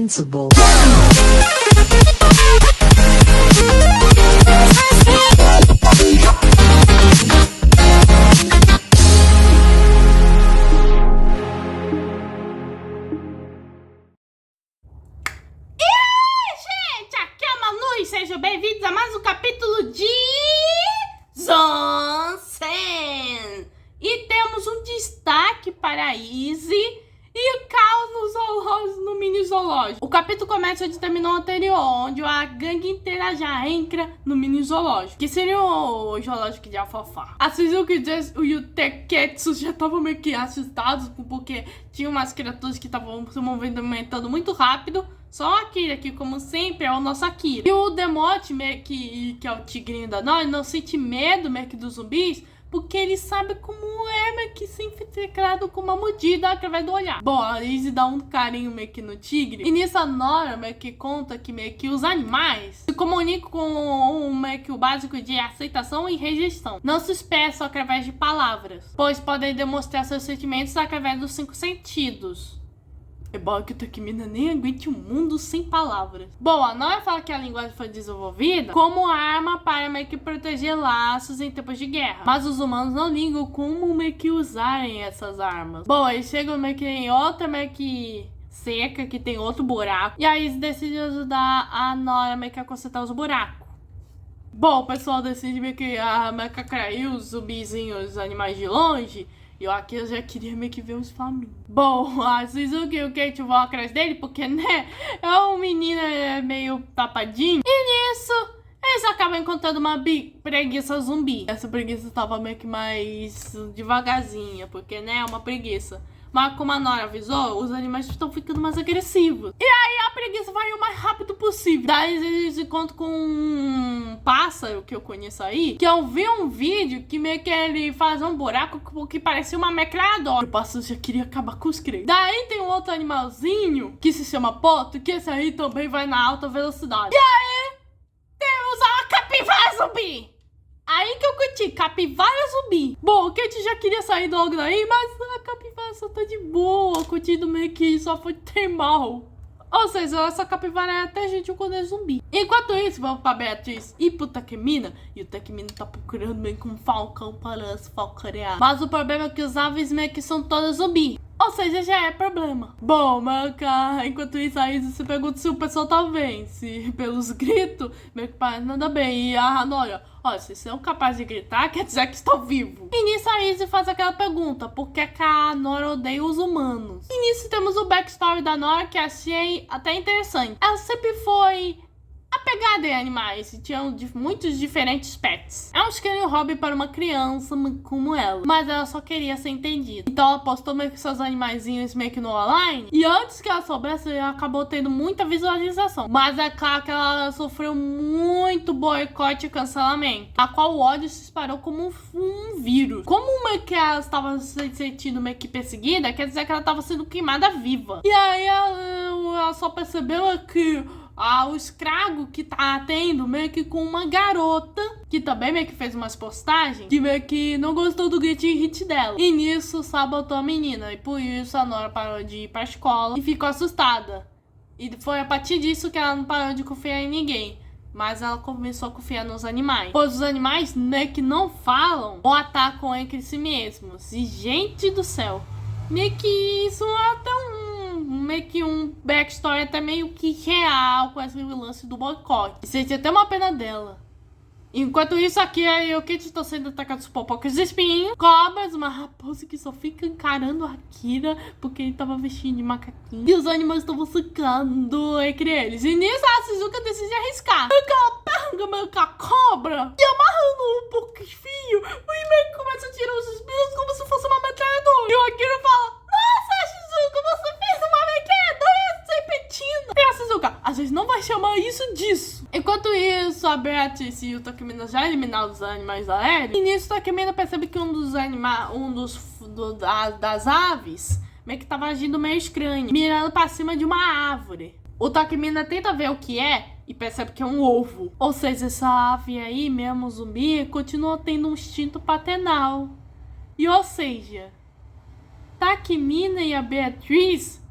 invincible. Sejam bem-vindos a mais um capítulo de Zonsen. E temos um destaque para a Izzy e o caos no mini zoológico. O capítulo começa onde terminou o anterior, onde a gangue inteira já entra no mini zoológico, que seria o zoológico de Afofá. A Shizuka e o Teketsu já estavam meio que assustados, porque tinha umas criaturas que estavam se movimentando muito rápido. Só a Akira, que como sempre é o nosso Akira. E o Demote, meio que é o tigrinho da Nori, não sente medo meio que dos zumbis, porque ele sabe como é meio que ser infiltrado com uma mordida através do olhar. Bom, a Izzy dá um carinho meio que no tigre. E nisso a Nora meio que conta que meio que os animais se comunicam com meio que o básico de aceitação e rejeição. Não se expressam através de palavras, pois podem demonstrar seus sentimentos através dos 5 sentidos. É bom que o Takemina nem aguente um mundo sem palavras. Bom, a Nora fala que a linguagem foi desenvolvida como arma para meio que proteger laços em tempos de guerra. Mas os humanos não ligam como meio que usarem essas armas. Bom, eles chegam meio que em outra meio que seca, que tem outro buraco. E aí eles decidem ajudar a Nora meio que a consertar os buracos. Bom, o pessoal decide meio que atrair os zumbizinhos, os animais de longe. E eu aqui eu já queria meio que ver os famintos. Bom, a Shizuka e o Kate vão atrás dele, porque, né, é um menino meio tapadinho. E nisso, eles acabam encontrando uma preguiça zumbi. Essa preguiça tava meio que mais devagarzinha, porque, né, é uma preguiça. Mas como a Nora avisou, os animais estão ficando mais agressivos. E aí a preguiça vai o mais rápido possível. Daí eles encontram com um pássaro que eu conheço aí, que eu vi um vídeo que meio que ele faz um buraco que parecia uma metralhadora. O pássaro já queria acabar com os crentes. Daí tem um outro animalzinho que se chama Poto, que esse aí também vai na alta velocidade. E aí temos a capivara zumbi. Aí que eu curti, capivara zumbi. Bom, o Kate já queria sair logo daí, mas a capivara só tá de boa, curtindo meio que só foi ter mal. Ou seja, essa capivara é até gentil quando é zumbi. Enquanto isso, vamos pra Beatriz e pro Takemina. E o Takemina tá procurando meio que um falcão para se falcarear. Mas o problema é que os aves meio que são todas zumbi. Ou seja, já é problema. Bom, Manca, enquanto isso, a Izzy se pergunta se o pessoal tá bem. Se pelos gritos, meio que parece nada bem. E a Nora, olha, se são capazes de gritar, quer dizer que estão vivos. E nisso a Izzy faz aquela pergunta, por que a Nora odeia os humanos? E nisso temos o backstory da Nora, que achei até interessante. Ela sempre foi apegada em animais e tinha muitos diferentes pets. É um estranho hobby para uma criança como ela, mas ela só queria ser entendida. Então ela postou meio que seus animaizinhos meio que no online, e antes que ela soubesse, ela acabou tendo muita visualização. Mas é claro que ela sofreu muito boicote e cancelamento, a qual o ódio se espalhou como um vírus. Como meio que ela estava se sentindo meio que perseguida, quer dizer que ela estava sendo queimada viva. E aí ela só percebeu que o escrago que tá tendo meio que com uma garota que também meio que fez umas postagens que meio que não gostou do greet hit dela. E nisso sabotou a menina. E por isso a Nora parou de ir pra escola e ficou assustada. E foi a partir disso que ela não parou de confiar em ninguém. Mas ela começou a confiar nos animais. Pois os animais meio que não falam ou atacam entre si mesmos. E gente do céu, meio que isso é até meio que um backstory até meio que real com esse lance do boicote. E senti até uma pena dela. Enquanto isso aqui, o Kate tá sendo atacado por popocas de espinho, cobras, uma raposa que só fica encarando a Akira porque ele tava vestindo de macaquinho. E os animais estavam ficando entre eles. E nisso a Shizuka decide arriscar. Ela pega meio que a cobra e amarrando um pouco de fio. E meio que começa a tirar os espinhos como se fosse uma metralhadora. E o Akira fala: nossa, Shizuka, você fez uma metralhadora sem petina. E a Shizuka, a gente não vai chamar isso disso. Enquanto isso, a Beatriz e o Takemina já eliminaram os animais aéreos. E nisso, o Takemina percebe que das aves meio que tava agindo meio estranho, mirando pra cima de uma árvore. O Takemina tenta ver o que é e percebe que é um ovo. Ou seja, essa ave aí, mesmo zumbi, continua tendo um instinto paternal. E ou seja, Takemina e a Beatriz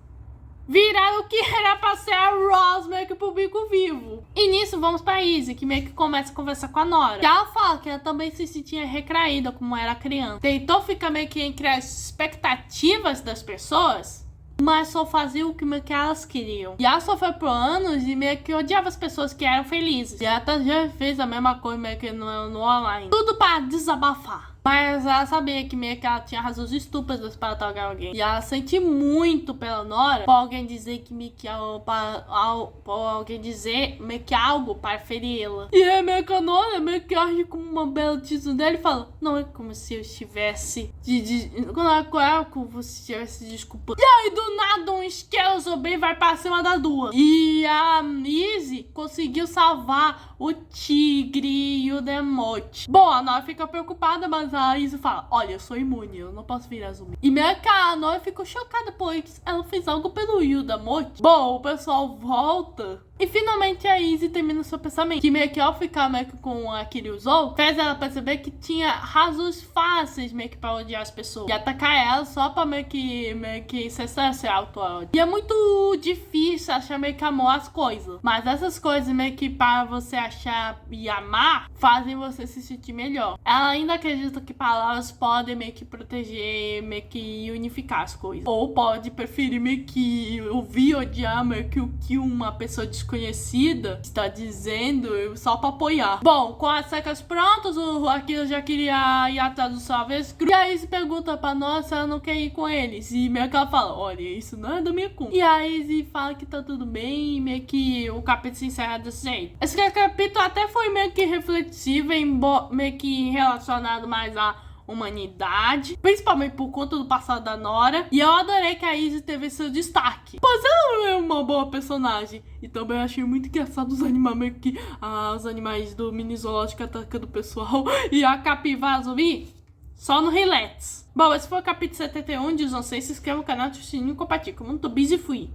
viraram o que era pra ser a Roz meio que público vivo. E nisso vamos pra Izzy, que meio que começa a conversar com a Nora. E ela fala que ela também se sentia retraída como era criança. Tentou ficar meio que entre as expectativas das pessoas, mas só fazia o que meio que elas queriam. E ela sofreu por anos e meio que odiava as pessoas que eram felizes. E ela até já fez a mesma coisa meio que no online. Tudo pra desabafar. Mas ela sabia que meio que ela tinha razões estúpidas para atacar alguém. E ela sente muito pela Nora por alguém dizer que meio que por alguém dizer meio que algo para feri-la. E aí meio que a Nora meio que age como uma bela título dela e fala: não é como se eu estivesse não é como se estivesse desculpando. E aí do nada um Skeleton vai pra cima da duas. E a Izzy conseguiu salvar o tigre e o demote. Bom, a Nora fica preocupada, mas a Izzy fala: olha, eu sou imune, eu não posso virar zumbi. E meio que a Nora ficou chocada, pois ela fez algo pelo Yudamote. Bom, o pessoal volta. E finalmente a Izzy termina o seu pensamento. Que meio que ao ficar meio que com aquele usou, fez ela perceber que tinha razões fáceis meio que pra odiar as pessoas. E atacar ela só pra meio que cessar esse auto-ódio. E é muito difícil achar meio que amor às coisas. Mas essas coisas meio que para você achar e amar, fazem você se sentir melhor. Ela ainda acredita que palavras podem meio que proteger, meio que unificar as coisas. Ou pode preferir meio que ouvir e odiar meio que o que uma pessoa desconhecida está dizendo só pra apoiar. Bom, com as secas prontas, o Akira já queria ir atrás do seu avestruz. E aí se pergunta pra Nora se ela não quer ir com eles. E meio que ela fala: olha, isso não é da minha conta. E a Izzy fala que tá tudo bem e meio que o capítulo se encerra desse jeito. Esse capítulo até foi meio que reflexivo, meio que relacionado mais a humanidade, principalmente por conta do passado da Nora. E eu adorei que a Izzy teve seu destaque, pois ela é uma boa personagem. E também achei muito engraçado os animais, meio que os animais do mini zoológico atacando o pessoal. E a capivara zumbi só no Relax. Bom, esse foi o capítulo 71 de Zon 6. Se inscreva no canal, ative o sininho e compartilhe. Como eu tô busy, fui.